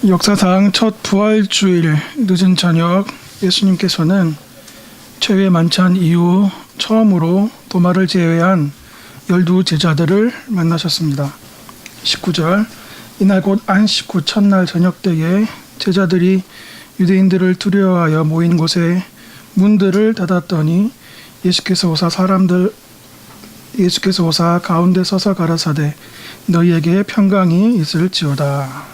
역사상 첫 부활주일 늦은 저녁 예수님께서는 최후의 만찬 이후 처음으로 도마를 제외한 12 제자들을 만나셨습니다. 19절 이날 곧 안식 후 첫날 저녁 때에 제자들이 유대인들을 두려워하여 모인 곳에 문들을 닫았더니 예수께서 오사 가운데 서서 가라사대 너희에게 평강이 있을지어다.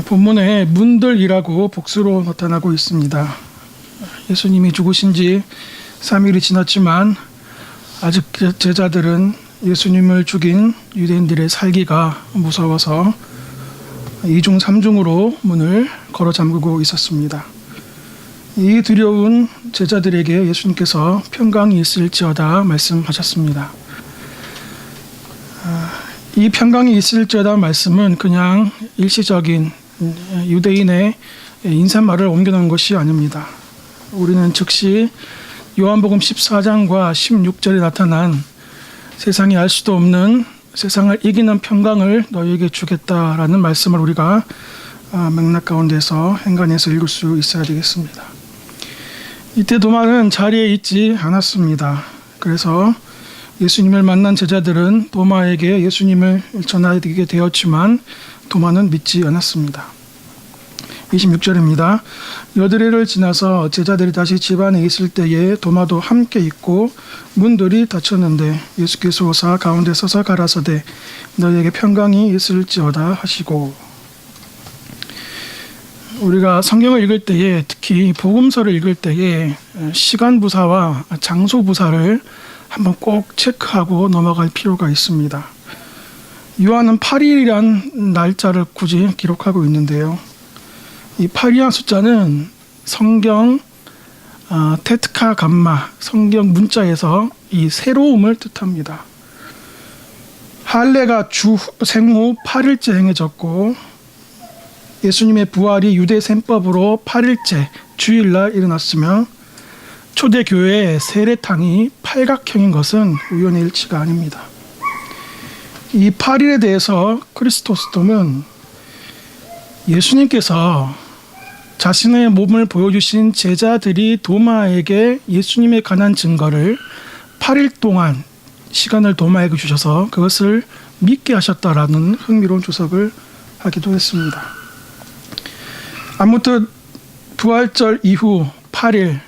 본문에 문들이라고 복수로 나타나고 있습니다. 예수님이 죽으신 지 3일이 지났지만 아직 제자들은 예수님을 죽인 유대인들의 살기가 무서워서 2중 3중으로 문을 걸어 잠그고 있었습니다. 이 두려운 제자들에게 예수님께서 평강이 있을지어다 말씀하셨습니다. 이 평강이 있을지어다 말씀은 그냥 일시적인 유대인의 인사말을 옮겨놓은 것이 아닙니다. 우리는 즉시 요한복음 14장과 16절에 나타난 세상이 알 수도 없는 세상을 이기는 평강을 너희에게 주겠다라는 말씀을 우리가 맥락 가운데서 행간해서 읽을 수 있어야 되겠습니다. 이때 도마는 자리에 있지 않았습니다. 그래서 예수님을 만난 제자들은 도마에게 예수님을 전하게 되었지만 도마는 믿지 않았습니다. 26절입니다. 여드레를 지나서 제자들이 다시 집안에 있을 때에 도마도 함께 있고 문들이 닫혔는데 예수께서 오사 가운데 서서 가라사대 너희에게 평강이 있을지어다 하시고, 우리가 성경을 읽을 때에 특히 복음서를 읽을 때에 시간 부사와 장소 부사를 한번 꼭 체크하고 넘어갈 필요가 있습니다. 요한은 8일이란 날짜를 굳이 기록하고 있는데요. 이 8이라는 숫자는 성경 테트카 감마 성경 문자에서 이 새로움을 뜻합니다. 할례가 주 생후 8일째 행해졌고 예수님의 부활이 유대 셈법으로 8일째 주일날 일어났으며 초대교회의 세례탕이 팔각형인 것은 우연의 일치가 아닙니다. 이 8일에 대해서 크리스토스톰은 예수님께서 자신의 몸을 보여주신 제자들이 도마에게 예수님에 관한 증거를 8일 동안 시간을 도마에게 주셔서 그것을 믿게 하셨다라는 흥미로운 주석을 하기도 했습니다. 아무튼 부활절 이후 8일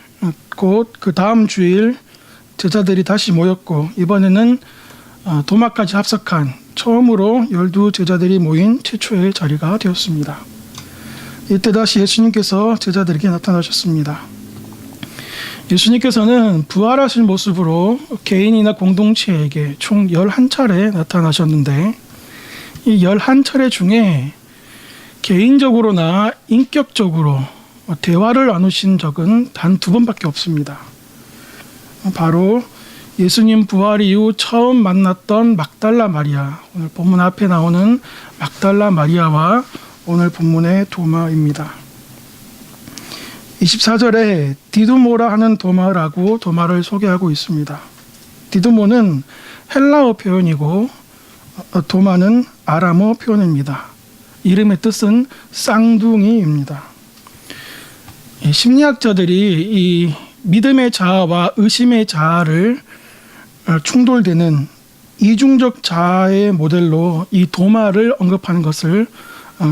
곧 그 다음 주일 제자들이 다시 모였고 이번에는 도마까지 합석한 처음으로 12 제자들이 모인 최초의 자리가 되었습니다. 이때 다시 예수님께서 제자들에게 나타나셨습니다. 예수님께서는 부활하신 모습으로 개인이나 공동체에게 총 11차례 나타나셨는데 이 11차례 중에 개인적으로나 인격적으로 대화를 나누신 적은 단 2번밖에 없습니다. 바로 예수님 부활 이후 처음 만났던 막달라 마리아, 오늘 본문 앞에 나오는 막달라 마리아와 오늘 본문의 도마입니다. 24절에 디두모라 하는 도마라고 도마를 소개하고 있습니다. 디두모는 헬라어 표현이고 도마는 아람어 표현입니다. 이름의 뜻은 쌍둥이입니다. 심리학자들이 이 믿음의 자아와 의심의 자아를 충돌되는 이중적 자아의 모델로 이 도마를 언급하는 것을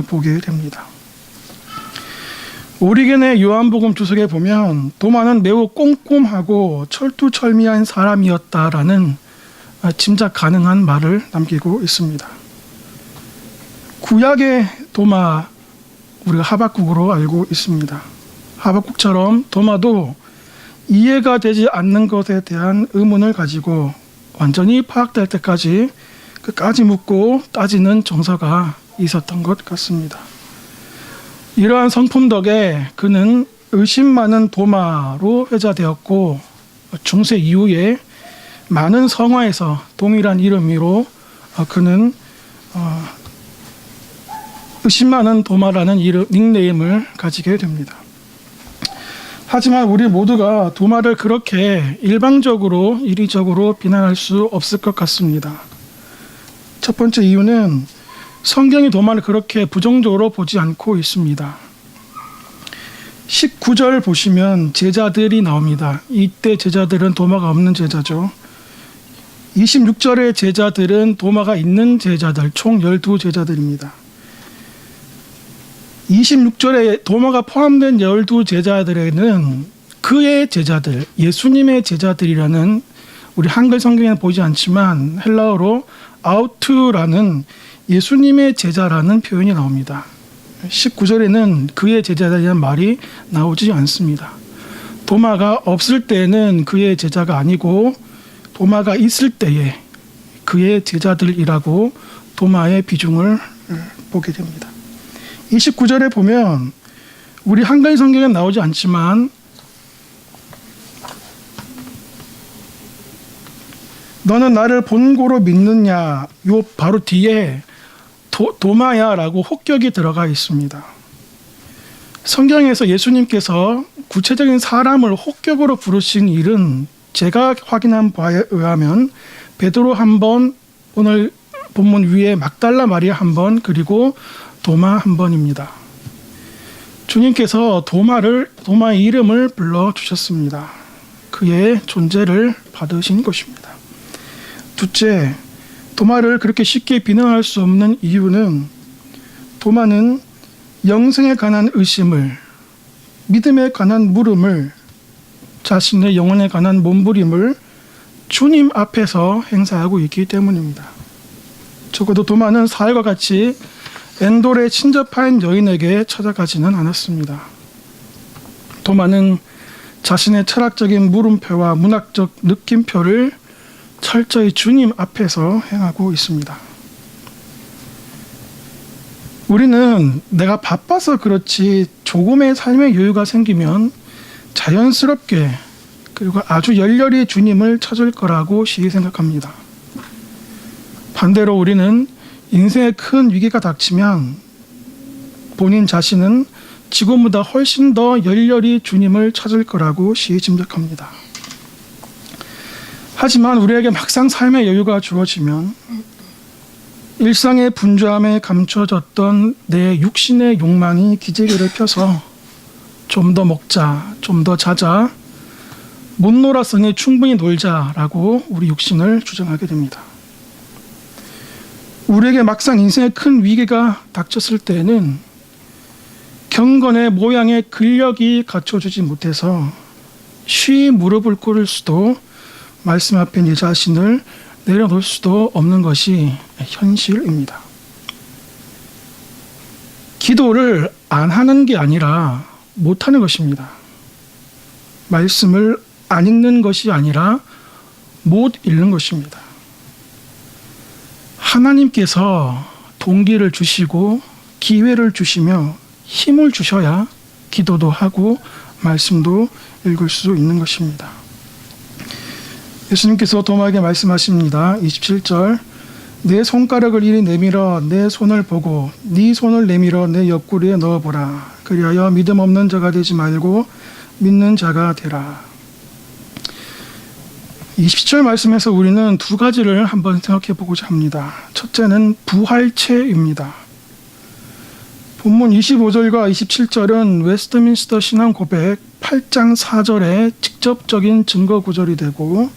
보게 됩니다. 오리겐의 요한복음 주석에 보면 도마는 매우 꼼꼼하고 철두철미한 사람이었다라는 짐작 가능한 말을 남기고 있습니다. 구약의 도마 우리가 하박국으로 알고 있습니다. 하박국처럼 도마도 이해가 되지 않는 것에 대한 의문을 가지고 완전히 파악될 때까지 끝까지 묻고 따지는 정서가 있었던 것 같습니다. 이러한 성품 덕에 그는 의심 많은 도마로 회자되었고 중세 이후에 많은 성화에서 동일한 이름으로 그는 의심 많은 도마라는 닉네임을 가지게 됩니다. 하지만 우리 모두가 도마를 그렇게 일방적으로 이리적으로 비난할 수 없을 것 같습니다. 첫 번째 이유는 성경이 도마를 그렇게 부정적으로 보지 않고 있습니다. 19절 보시면 제자들이 나옵니다. 이때 제자들은 도마가 없는 제자죠. 26절의 제자들은 도마가 있는 제자들, 총 12제자들입니다. 26절에 도마가 포함된 12제자들에는 그의 제자들, 예수님의 제자들이라는, 우리 한글 성경에는 보이지 않지만 헬라어로 아우트라는 예수님의 제자라는 표현이 나옵니다. 19절에는 그의 제자들이라는 말이 나오지 않습니다. 도마가 없을 때는 그의 제자가 아니고 도마가 있을 때에 그의 제자들이라고 도마의 비중을 보게 됩니다. 29절에 보면 우리 한글 성경에 나오지 않지만 너는 나를 본고로 믿느냐, 요 바로 뒤에 도마야라고 혹격이 들어가 있습니다. 성경에서 예수님께서 구체적인 사람을 혹격으로 부르신 일은 제가 확인한 바에 의하면 베드로 한 번, 오늘 본문 위에 막달라 마리아 한 번, 그리고 도마 한 번입니다. 주님께서 도마의 이름을 불러주셨습니다. 그의 존재를 받으신 것입니다. 둘째, 도마를 그렇게 쉽게 비난할 수 없는 이유는 도마는 영생에 관한 의심을, 믿음에 관한 물음을, 자신의 영혼에 관한 몸부림을 주님 앞에서 행사하고 있기 때문입니다. 적어도 도마는 사울과 같이 엔돌에 친접한 여인에게 찾아가지는 않았습니다. 도마는 자신의 철학적인 물음표와 문학적 느낌표를 철저히 주님 앞에서 행하고 있습니다. 우리는 내가 바빠서 그렇지 조금의 삶의 여유가 생기면 자연스럽게 그리고 아주 열렬히 주님을 찾을 거라고 시기 생각합니다. 반대로 우리는 인생에 큰 위기가 닥치면 본인 자신은 지금보다 훨씬 더 열렬히 주님을 찾을 거라고 시기 짐작합니다. 하지만 우리에게 막상 삶의 여유가 주어지면 일상의 분주함에 감춰졌던 내 육신의 욕망이 기지개를 펴서 좀 더 먹자, 좀 더 자자, 못 놀았으니 충분히 놀자라고 우리 육신을 주장하게 됩니다. 우리에게 막상 인생의 큰 위기가 닥쳤을 때에는 경건의 모양의 근력이 갖춰주지 못해서 쉬이 무릎을 꿇을 수도 말씀 앞에 내 자신을 내려놓을 수도 없는 것이 현실입니다. 기도를 안 하는 게 아니라 못하는 것입니다. 말씀을 안 읽는 것이 아니라 못 읽는 것입니다. 하나님께서 동기를 주시고 기회를 주시며 힘을 주셔야 기도도 하고 말씀도 읽을 수 있는 것입니다. 예수님께서 도마에게 말씀하십니다. 27절, 내 손가락을 이리 내밀어 내 손을 보고 네 손을 내밀어 내 옆구리에 넣어보라. 그리하여 믿음 없는 자가 되지 말고 믿는 자가 되라. 20절 말씀에서 우리는 두 가지를 한번 생각해 보고자 합니다. 첫째는 부활체입니다. 본문 25절과 27절은 웨스트민스터 신앙 고백 8장 4절의 직접적인 증거 구절이 되고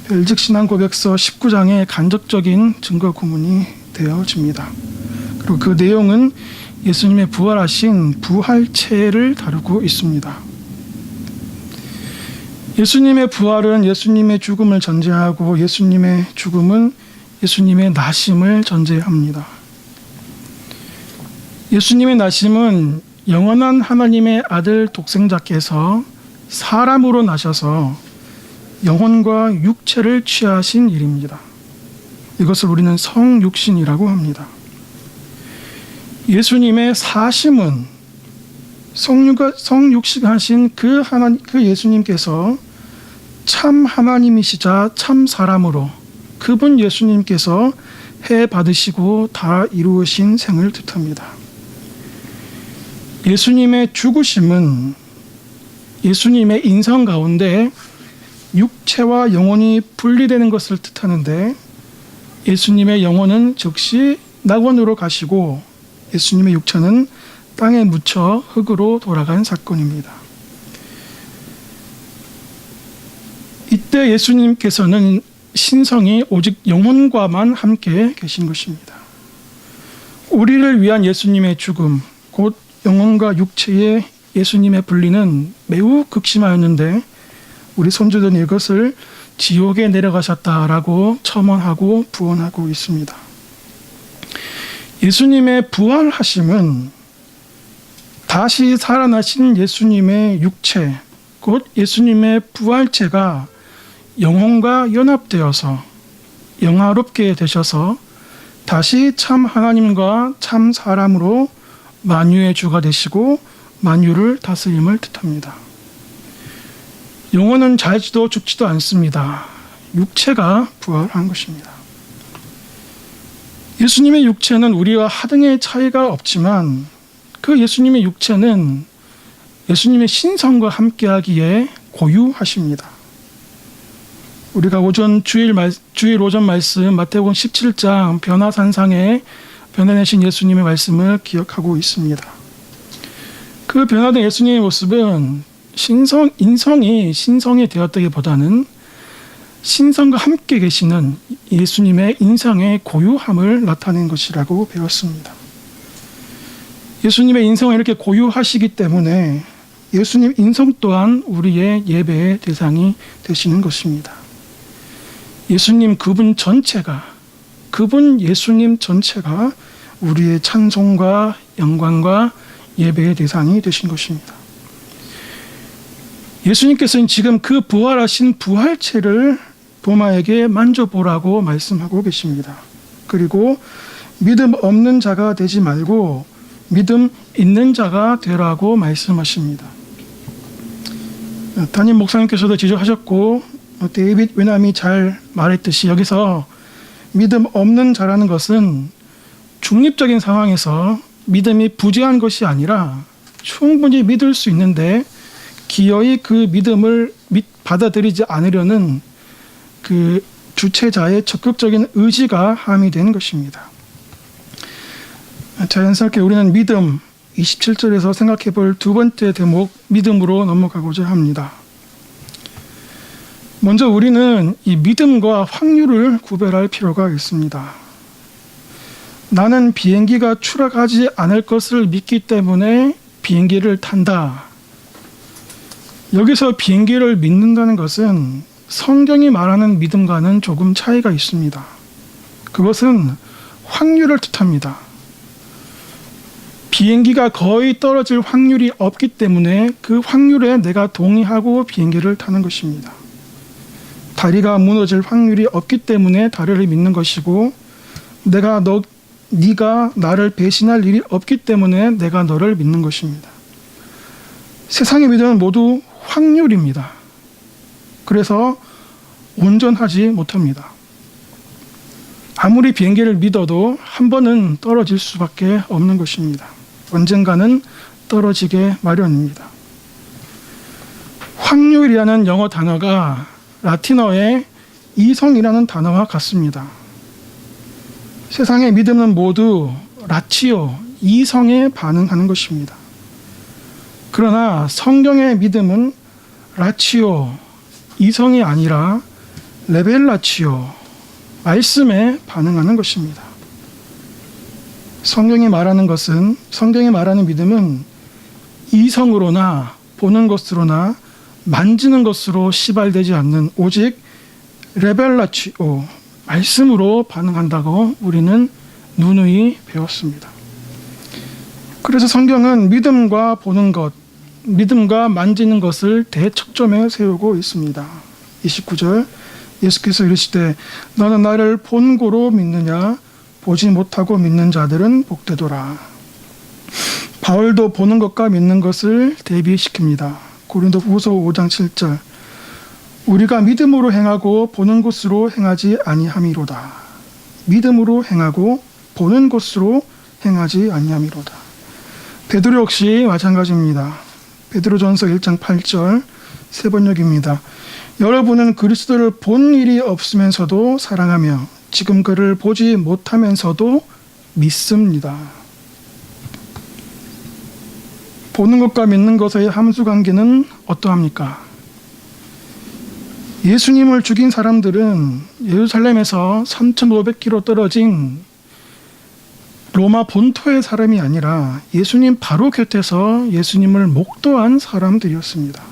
벨직 신앙 고백서 19장의 간접적인 증거 구문이 되어집니다. 그리고 그 내용은 예수님의 부활하신 부활체를 다루고 있습니다. 예수님의 부활은 예수님의 죽음을 전제하고 예수님의 죽음은 예수님의 나심을 전제합니다. 예수님의 나심은 영원한 하나님의 아들 독생자께서 사람으로 나셔서 영혼과 육체를 취하신 일입니다. 이것을 우리는 성육신이라고 합니다. 예수님의 사심은 성육신하신 그 예수님께서 참 하나님이시자 참 사람으로 그분 예수님께서 해 받으시고 다 이루으신 생을 뜻합니다. 예수님의 죽으심은 예수님의 인성 가운데 육체와 영혼이 분리되는 것을 뜻하는데 예수님의 영혼은 즉시 낙원으로 가시고 예수님의 육체는 땅에 묻혀 흙으로 돌아간 사건입니다. 이때 예수님께서는 신성이 오직 영혼과만 함께 계신 것입니다. 우리를 위한 예수님의 죽음, 곧 영혼과 육체의 예수님의 분리는 매우 극심하였는데 우리 선조들은 이것을 지옥에 내려가셨다라고 첨언하고 부언하고 있습니다. 예수님의 부활하심은 다시 살아나신 예수님의 육체, 곧 예수님의 부활체가 영혼과 연합되어서 영화롭게 되셔서 다시 참 하나님과 참 사람으로 만유의 주가 되시고 만유를 다스림을 뜻합니다. 영혼은 자지도 죽지도 않습니다. 육체가 부활한 것입니다. 예수님의 육체는 우리와 하등의 차이가 없지만 그 예수님의 육체는 예수님의 신성과 함께하기에 고유하십니다. 우리가 주일 오전 말씀 마태복음 17장 변화산상에 변화되신 예수님의 말씀을 기억하고 있습니다. 그 변화된 예수님의 모습은 인성이 신성이 되었다기보다는 신성과 함께 계시는 예수님의 인성의 고유함을 나타낸 것이라고 배웠습니다. 예수님의 인성을 이렇게 고유하시기 때문에 예수님 인성 또한 우리의 예배의 대상이 되시는 것입니다. 예수님 예수님 전체가 우리의 찬송과 영광과 예배의 대상이 되신 것입니다. 예수님께서는 지금 그 부활하신 부활체를 도마에게 만져보라고 말씀하고 계십니다. 그리고 믿음 없는 자가 되지 말고 믿음 있는 자가 되라고 말씀하십니다. 담임 목사님께서도 지적하셨고 데이빗 웨남이 잘 말했듯이 여기서 믿음 없는 자라는 것은 중립적인 상황에서 믿음이 부재한 것이 아니라 충분히 믿을 수 있는데 기어이 그 믿음을 받아들이지 않으려는 그 주체자의 적극적인 의지가 함의되는 것입니다. 자연스럽게 우리는 믿음 27절에서 생각해 볼 두 번째 대목 믿음으로 넘어가고자 합니다. 먼저 우리는 이 믿음과 확률을 구별할 필요가 있습니다. 나는 비행기가 추락하지 않을 것을 믿기 때문에 비행기를 탄다. 여기서 비행기를 믿는다는 것은 성경이 말하는 믿음과는 조금 차이가 있습니다. 그것은 확률을 뜻합니다. 비행기가 거의 떨어질 확률이 없기 때문에 그 확률에 내가 동의하고 비행기를 타는 것입니다. 다리가 무너질 확률이 없기 때문에 다리를 믿는 것이고 네가 나를 배신할 일이 없기 때문에 내가 너를 믿는 것입니다. 세상의 믿음은 모두 확률입니다. 그래서 온전하지 못합니다. 아무리 비행기를 믿어도 한 번은 떨어질 수밖에 없는 것입니다. 언젠가는 떨어지게 마련입니다. 확률이라는 영어 단어가 라틴어의 이성이라는 단어와 같습니다. 세상의 믿음은 모두 라치오, 이성에 반응하는 것입니다. 그러나 성경의 믿음은 라치오, 이성이 아니라 레벨라치오, 말씀에 반응하는 것입니다. 성경이 말하는 믿음은 이성으로나 보는 것으로나 만지는 것으로 시발되지 않는 오직 레벨라치오, 말씀으로 반응한다고 우리는 누누이 배웠습니다. 그래서 성경은 믿음과 보는 것, 믿음과 만지는 것을 대척점에 세우고 있습니다. 29절 예수께서 이르시되 너는 나를 본고로 믿느냐 보지 못하고 믿는 자들은 복되도라. 바울도 보는 것과 믿는 것을 대비시킵니다. 고린도후서 5장 7절 우리가 믿음으로 행하고 보는 것으로 행하지 아니함이로다. 믿음으로 행하고 보는 것으로 행하지 아니함이로다. 베드로 역시 마찬가지입니다. 베드로전서 1장 8절 세 번역입니다. 여러분은 그리스도를 본 일이 없으면서도 사랑하며 지금 그를 보지 못하면서도 믿습니다. 보는 것과 믿는 것의 함수관계는 어떠합니까? 예수님을 죽인 사람들은 예루살렘에서 3,500km 떨어진 로마 본토의 사람이 아니라 예수님 바로 곁에서 예수님을 목도한 사람들이었습니다.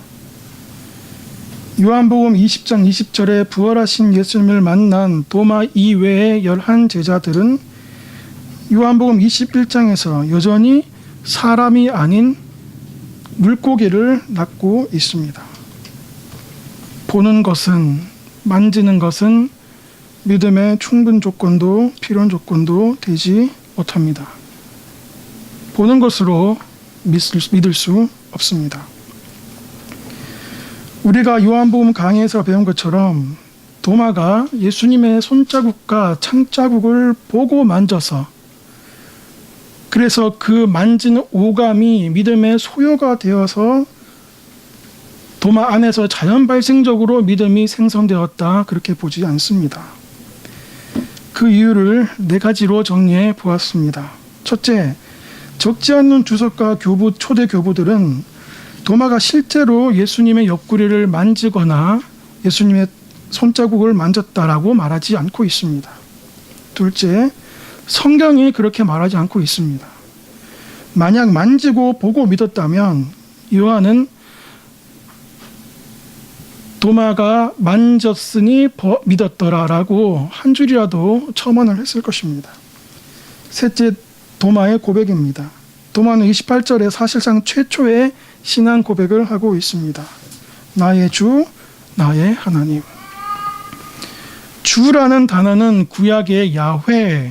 요한복음 20장 20절에 부활하신 예수님을 만난 도마 이외의 11제자들은 요한복음 21장에서 여전히 사람이 아닌 물고기를 낳고 있습니다. 보는 것은, 만지는 것은 믿음의 충분 조건도 필요한 조건도 되지 못합니다. 보는 것으로 믿을 수 없습니다. 우리가 요한복음 강의에서 배운 것처럼 도마가 예수님의 손자국과 창자국을 보고 만져서, 그래서 그 만지는 오감이 믿음의 소요가 되어서 도마 안에서 자연 발생적으로 믿음이 생성되었다, 그렇게 보지 않습니다. 그 이유를 4가지로 정리해 보았습니다. 첫째, 적지 않는 주석과 초대 교부들은 도마가 실제로 예수님의 옆구리를 만지거나 예수님의 손자국을 만졌다라고 말하지 않고 있습니다. 둘째, 성경이 그렇게 말하지 않고 있습니다. 만약 만지고 보고 믿었다면 요한은 도마가 만졌으니 믿었더라라고 한 줄이라도 첨언을 했을 것입니다. 셋째, 도마의 고백입니다. 도마는 28절에 사실상 최초의 신앙 고백을 하고 있습니다. 나의 주, 나의 하나님. 주라는 단어는 구약의 야훼,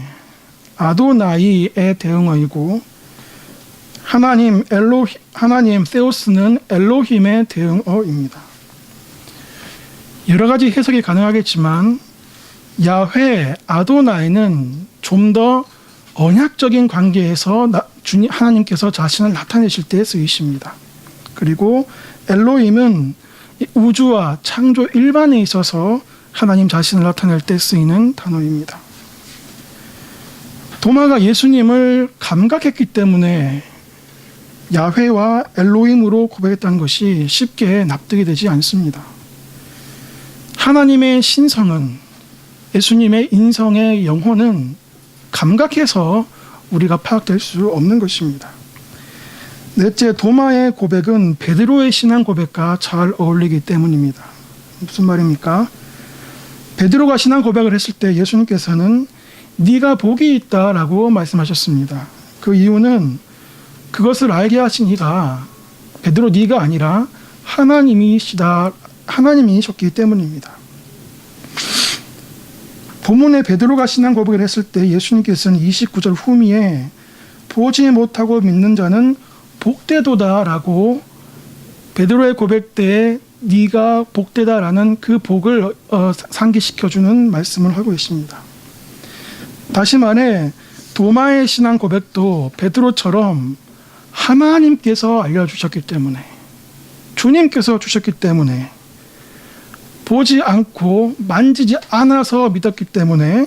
아도나이의 대응어이고, 하나님 세우스는 엘로힘의 대응어입니다. 여러 가지 해석이 가능하겠지만 야훼, 아도나이는 좀 더 언약적인 관계에서 하나님께서 자신을 나타내실 때 쓰이십니다. 그리고 엘로힘은 우주와 창조 일반에 있어서 하나님 자신을 나타낼 때 쓰이는 단어입니다. 도마가 예수님을 감각했기 때문에 야훼와 엘로힘으로 고백했다는 것이 쉽게 납득이 되지 않습니다. 하나님의 신성은, 예수님의 인성의 영혼은 감각해서 우리가 파악될 수 없는 것입니다. 넷째, 도마의 고백은 베드로의 신앙 고백과 잘 어울리기 때문입니다. 무슨 말입니까? 베드로가 신앙 고백을 했을 때 예수님께서는 네가 복이 있다라고 말씀하셨습니다. 그 이유는 그것을 알게 하신 이가 베드로 네가 아니라 하나님이셨기 때문입니다. 본문에 베드로가 신앙 고백을 했을 때 예수님께서는 29절 후미에 보지 못하고 믿는 자는 복되도다라고 베드로의 고백 때에 네가 복되다라는 그 복을 상기시켜주는 말씀을 하고 있습니다. 다시 말해 도마의 신앙 고백도 베드로처럼 하나님께서 알려주셨기 때문에, 주님께서 주셨기 때문에, 보지 않고 만지지 않아서 믿었기 때문에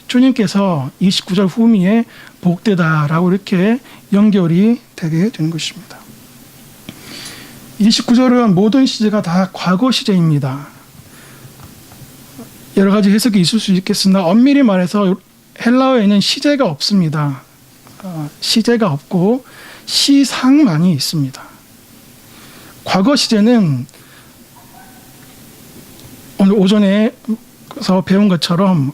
주님께서 29절 후미에 복되다라고 이렇게 연결이 되게 되는 것입니다. 29절은 모든 시제가 다 과거 시제입니다. 여러 가지 해석이 있을 수 있겠으나 엄밀히 말해서 헬라어에는 시제가 없습니다. 시제가 없고 시상만이 있습니다. 과거 시제는 오늘 오전에서 배운 것처럼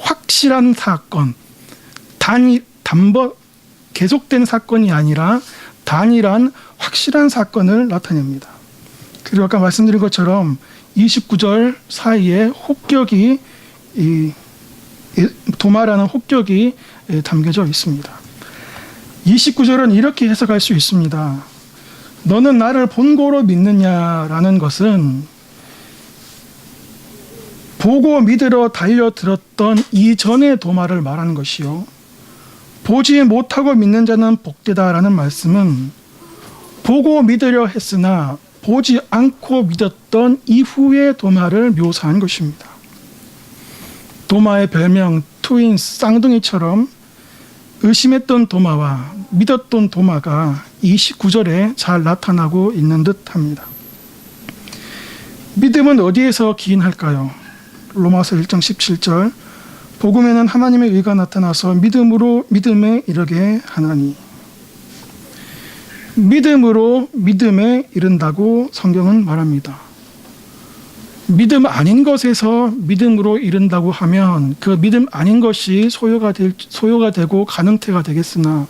확실한 사건, 계속된 사건이 아니라 단일한 확실한 사건을 나타냅니다. 그리고 아까 말씀드린 것처럼 29절 사이에 혹격이, 도마라는 혹격이 담겨져 있습니다. 29절은 이렇게 해석할 수 있습니다. 너는 나를 본고로 믿느냐라는 것은 보고 믿으러 달려들었던 이전의 도마를 말하는 것이요, 보지 못하고 믿는 자는 복되다라는 말씀은 보고 믿으려 했으나 보지 않고 믿었던 이후의 도마를 묘사한 것입니다. 도마의 별명 트윈스, 쌍둥이처럼 의심했던 도마와 믿었던 도마가 29절에 잘 나타나고 있는 듯합니다. 믿음은 어디에서 기인할까요? 로마서 1장 17절 복음에는 하나님의 의가 나타나서 믿음으로 믿음에 이르게 하나니. 믿음으로 믿음에 이른다고 성경은 말합니다. 믿음 아닌 것에서 믿음으로 이른다고 하면 그 믿음 아닌 것이 소요가 되고 가능태가 되겠으나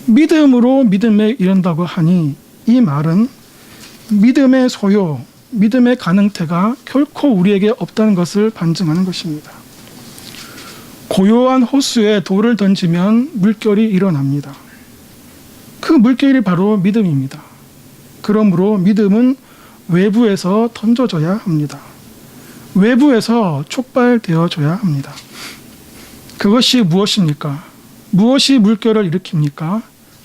믿음으로 믿음에 이른다고 하니 이 말은 믿음의 소요, 믿음의 가능태가 결코 우리에게 없다는 것을 반증하는 것입니다. 고요한 호수에 돌을 던지면 물결이 일어납니다. 그 물결이 바로 믿음입니다. 그러므로 믿음은 외부에서 던져져야 합니다. 외부에서 촉발되어져야 합니다. 그것이 무엇입니까? 무엇이 물결을 일으킵니까?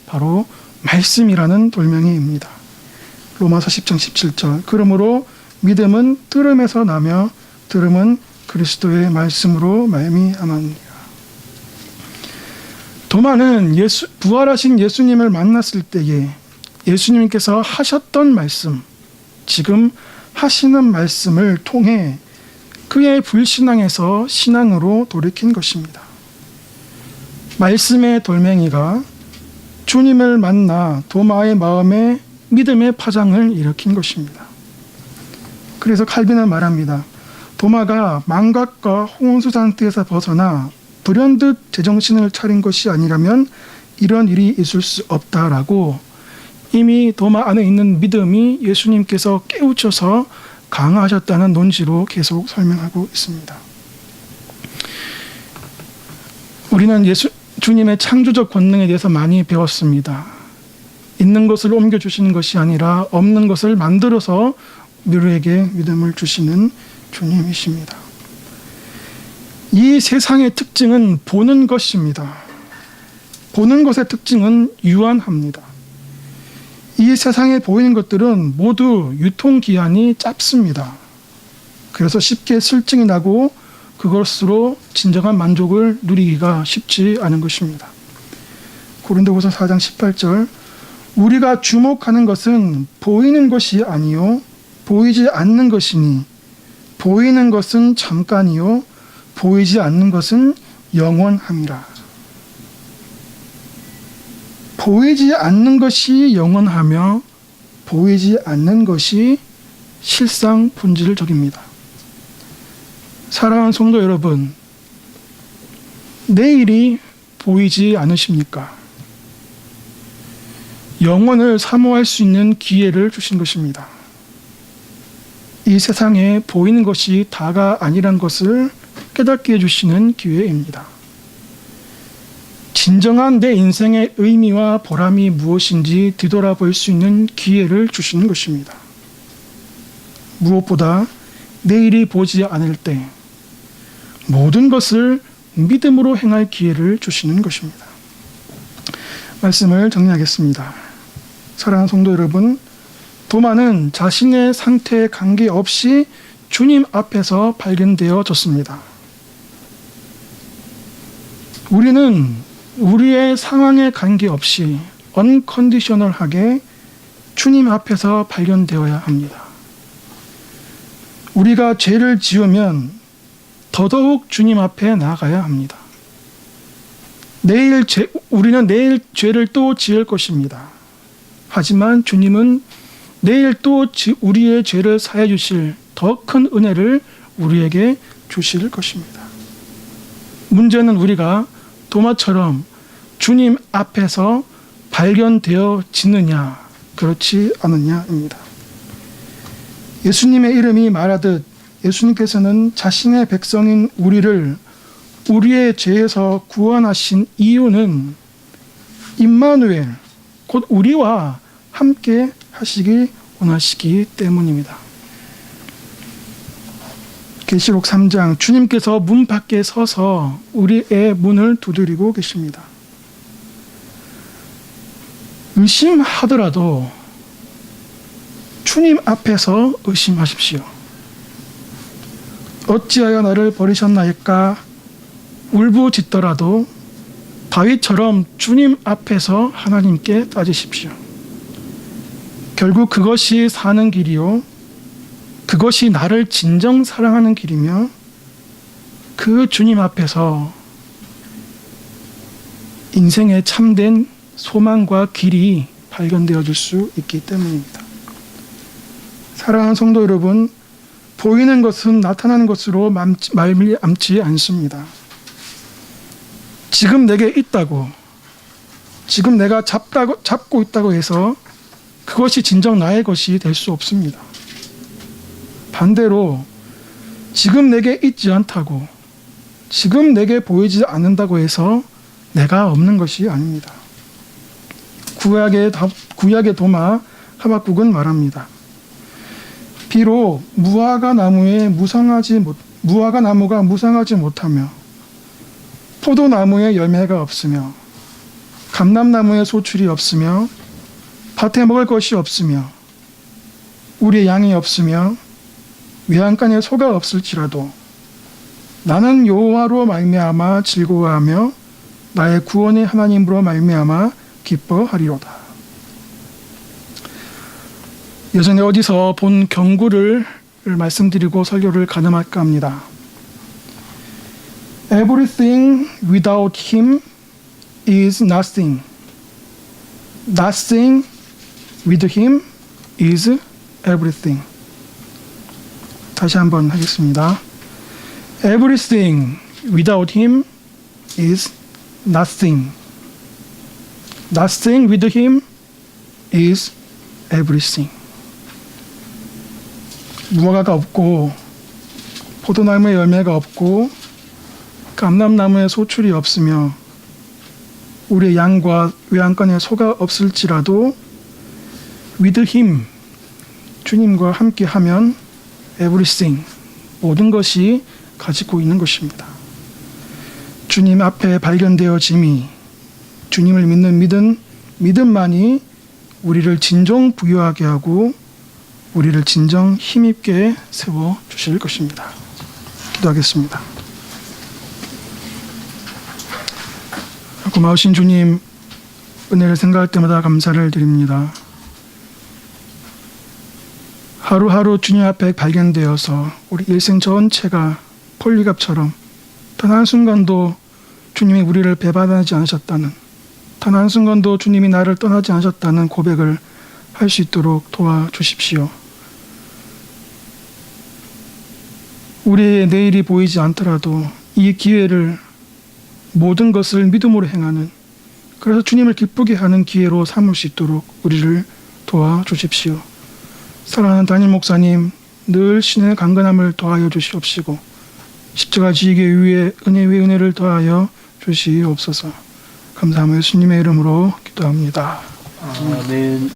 바로 말씀이라는 돌멩이입니다. 로마서 10장 17절 그러므로 믿음은 들음에서 나며 들음은 그리스도의 말씀으로 말미암았느니라. 도마는 부활하신 예수님을 만났을 때에 예수님께서 하셨던 말씀, 지금 하시는 말씀을 통해 그의 불신앙에서 신앙으로 돌이킨 것입니다. 말씀의 돌멩이가 주님을 만나 도마의 마음에 믿음의 파장을 일으킨 것입니다. 그래서 칼빈은 말합니다. 도마가 망각과 홍수 상태에서 벗어나 불현듯 제정신을 차린 것이 아니라면 이런 일이 있을 수 없다라고 이미 도마 안에 있는 믿음이 예수님께서 깨우쳐서 강화하셨다는 논지로 계속 설명하고 있습니다. 우리는 주님의 창조적 권능에 대해서 많이 배웠습니다. 있는 것을 옮겨주시는 것이 아니라 없는 것을 만들어서 우리에게 믿음을 주시는 주님이십니다. 이 세상의 특징은 보는 것입니다. 보는 것의 특징은 유한합니다. 이 세상에 보이는 것들은 모두 유통기한이 짧습니다. 그래서 쉽게 슬증이 나고 그것으로 진정한 만족을 누리기가 쉽지 않은 것입니다. 고린도후서 4장 18절 우리가 주목하는 것은 보이는 것이 아니요 보이지 않는 것이니 보이는 것은 잠깐이요 보이지 않는 것은 영원함이라. 보이지 않는 것이 영원하며 보이지 않는 것이 실상 본질적입니다. 사랑하는 성도 여러분, 내일이 보이지 않으십니까? 영원을 사모할 수 있는 기회를 주신 것입니다. 이 세상에 보이는 것이 다가 아니란 것을 깨닫게 해주시는 기회입니다. 진정한 내 인생의 의미와 보람이 무엇인지 뒤돌아볼 수 있는 기회를 주시는 것입니다. 무엇보다 내일이 보지 않을 때 모든 것을 믿음으로 행할 기회를 주시는 것입니다. 말씀을 정리하겠습니다. 사랑하는 성도 여러분, 도마는 자신의 상태에 관계없이 주님 앞에서 발견되어졌습니다. 우리는 우리의 상황에 관계없이 언컨디셔널하게 주님 앞에서 발견되어야 합니다. 우리가 죄를 지으면 더더욱 주님 앞에 나아가야 합니다. 우리는 내일 죄를 또 지을 것입니다. 하지만 주님은 내일 또 우리의 죄를 사해 주실 더 큰 은혜를 우리에게 주실 것입니다. 문제는 우리가 도마처럼 주님 앞에서 발견되어지느냐 그렇지 않느냐입니다. 예수님의 이름이 말하듯 예수님께서는 자신의 백성인 우리를 우리의 죄에서 구원하신 이유는 임마누엘 곧 우리와 함께 하시기 원하시기 때문입니다. 계시록 3장 주님께서 문 밖에 서서 우리의 문을 두드리고 계십니다. 의심하더라도 주님 앞에서 의심하십시오. 어찌하여 나를 버리셨나이까 울부짖더라도 다윗처럼 주님 앞에서 하나님께 따지십시오. 결국 그것이 사는 길이요, 그것이 나를 진정 사랑하는 길이며 그 주님 앞에서 인생의 참된 소망과 길이 발견되어질 수 있기 때문입니다. 사랑하는 성도 여러분, 보이는 것은 나타나는 것으로 말미암지 않습니다. 지금 내게 있다고, 지금 내가 잡고 있다고 해서 그것이 진정 나의 것이 될 수 없습니다. 반대로 지금 내게 있지 않다고, 지금 내게 보이지 않는다고 해서 내가 없는 것이 아닙니다. 구약의 도마 하박국은 말합니다. 비록 무화과 나무가 무성하지 못하며 포도나무에 열매가 없으며 감람나무에 소출이 없으며 밭에 먹을 것이 없으며 우리의 양이 없으며 외양간에 소가 없을지라도 나는 여호와로 말미암아 즐거워하며 나의 구원의 하나님으로 말미암아 기뻐하리로다. 예전에 어디서 본 경구를 말씀드리고 설교를 가늠할까 합니다. Everything without him is nothing. Nothing with him is everything. 다시 한번 하겠습니다. Everything without him is nothing. Nothing with him is everything. 무화과가 없고 포도나무에 열매가 없고 감람나무에 소출이 없으며 우리의 양과 외양간에 소가 없을지라도 with him, 주님과 함께하면 everything, 모든 것이 가지고 있는 것입니다. 주님 앞에 발견되어짐이, 주님을 믿는 믿음만이 우리를 진정 부유하게 하고 우리를 진정 힘있게 세워주실 것입니다. 기도하겠습니다. 고마우신 주님, 은혜를 생각할 때마다 감사를 드립니다. 하루하루 주님 앞에 발견되어서 우리 일생 전체가 폴리갑처럼 단 한순간도 주님이 우리를 배반하지 않으셨다는, 단 한순간도 주님이 나를 떠나지 않으셨다는 고백을 할 수 있도록 도와주십시오. 우리의 내일이 보이지 않더라도 이 기회를 모든 것을 믿음으로 행하는, 그래서 주님을 기쁘게 하는 기회로 삼을 수 있도록 우리를 도와주십시오. 사랑하는 담임 목사님, 늘 신의 강건함을 더하여 주시옵시고 십자가 지기 위에 은혜 위에 은혜를 더하여 주시옵소서. 감사하며 예수님의 이름으로 기도합니다. 아멘.